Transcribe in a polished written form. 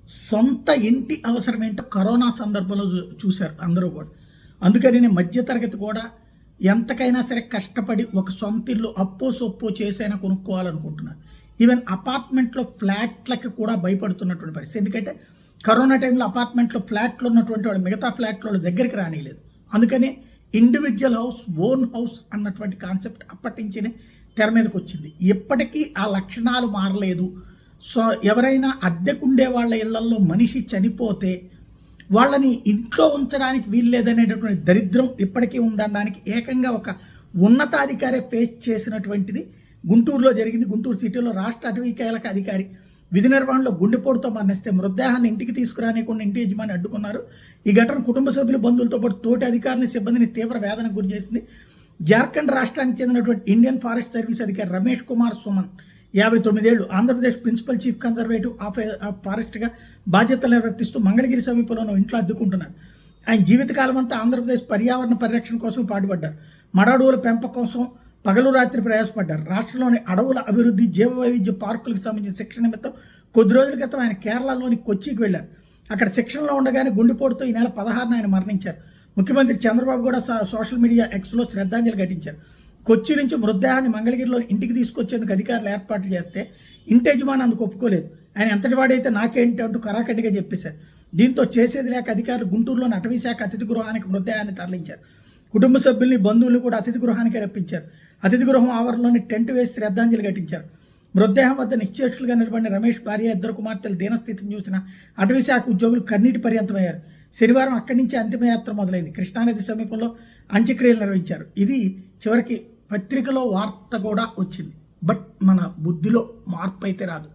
సొంత ఇంటి అవసరమేంటో కరోనా సందర్భంలో చూశారు అందరూ కూడా. అందుకని మధ్యతరగతి కూడా ఎంతకైనా సరే కష్టపడి ఒక సొంత ఇల్లు అప్పో సొప్పో చేసైనా కొనుక్కోవాలనుకుంటున్నారు. ఈవెన్ అపార్ట్మెంట్లో ఫ్లాట్లకి కూడా భయపడుతున్నటువంటి పరిస్థితి. ఎందుకంటే కరోనా టైంలో అపార్ట్మెంట్లో ఫ్లాట్లు ఉన్నటువంటి వాళ్ళు మిగతా ఫ్లాట్ల దగ్గరికి రానిలేదు. అందుకని ఇండివిజువల్ హౌస్, ఓన్ హౌస్ అన్నటువంటి కాన్సెప్ట్ అప్పటి నుంచినే తెర మీదకి వచ్చింది. ఇప్పటికీ ఆ లక్షణాలు మారలేదు. సో ఎవరైనా అద్దెకుండే వాళ్ళ ఇళ్లలో మనిషి చనిపోతే వాళ్ళని ఇంట్లో ఉంచడానికి వీల్లేదనేటటువంటి దరిద్రం ఇప్పటికీ ఉందనడానికి ఏకంగా ఒక ఉన్నతాధికారి ఫేస్ చేసినటువంటిది గుంటూరులో జరిగింది. గుంటూరు సిటీలో రాష్ట్ర అటవీకీలక అధికారి విధి నిర్వహణలో గుండెపోటుతో మరణిస్తే మృతదేహాన్ని ఇంటికి తీసుకురానికుండా ఇంటి యజమాని అడ్డుకున్నారు. ఈ ఘటన కుటుంబ సభ్యులు, బంధువులతో పాటు తోటి అధికారులని, సిబ్బందిని తీవ్ర వేదనకు గురి చేసింది. జార్ఖండ్ రాష్ట్రానికి చెందినటువంటి ఇండియన్ ఫారెస్ట్ సర్వీస్ అధికారి రమేష్ కుమార్ సుమన్ 59 ఏళ్లు Andhra Pradesh principal chief conservative of ఫారెస్ట్గా బాధ్యతలు నిర్వర్తిస్తూ మంగళగిరి సమీపంలో ఇంట్లో అద్దుకుంటున్నారు. ఆయన జీవితకాలం అంతా ఆంధ్రప్రదేశ్ పర్యావరణ పరిరక్షణ కోసం పాటుపడ్డారు. మడడవుల పెంపకం కోసం పగలు రాత్రి ప్రయాసపడ్డారు. రాష్ట్రంలోని అడవుల అభివృద్ధి, జీవ వైవిధ్య పార్కులకు సంబంధించిన శిక్షణ నిమిత్తం కొద్ది రోజుల క్రితం ఆయన కేరళలోని కొచ్చికి వెళ్లారు. అక్కడ శిక్షణలో ఉండగానే గుండెపోటుతో ఈ నెల 16న ఆయన మరణించారు. ముఖ్యమంత్రి చంద్రబాబు కూడా సోషల్ మీడియా ఎక్స్లో శ్రద్ధాంజలి ఘటించారు. కొచ్చి నుంచి మృతదేహాన్ని మంగళగిరిలో ఇంటికి తీసుకొచ్చేందుకు అధికారులు ఏర్పాట్లు చేస్తే ఇంటి యజమాని అందుకు ఒప్పుకోలేదు. ఆయన ఎంతటి వాడైతే నాకేంటి అంటూ కరాఖండిగా చెప్పేశారు. దీంతో చేసేది లేక అధికారులు గుంటూరులోని అటవీశాఖ అతిథి గృహానికి మృతదేహాన్ని తరలించారు. కుటుంబ సభ్యుల్ని, బంధువులు కూడా అతిథి గృహానికి రప్పించారు. అతిథి గృహం ఆవరణలోని టెంట్ వేసి శ్రద్ధాంజలి ఘటించారు. మృతదేహం వద్ద నిశ్చేష్టులుగా నిలబడిన రమేష్ భార్య, 2 కుమార్తెలు దీనస్థితిని చూసిన అటవీశాఖ ఉద్యోగులు కన్నీటి పర్యంతమయ్యారు. శనివారం అక్కడి నుంచి అంతిమయాత్ర మొదలైంది. కృష్ణానది సమీపంలో అంత్యక్రియలు నిర్వహించారు. ఇది చివరికి పత్రికలో వార్త కూడా వచ్చింది. బట్ మన బుద్ధిలో మార్పు అయితే రాదు.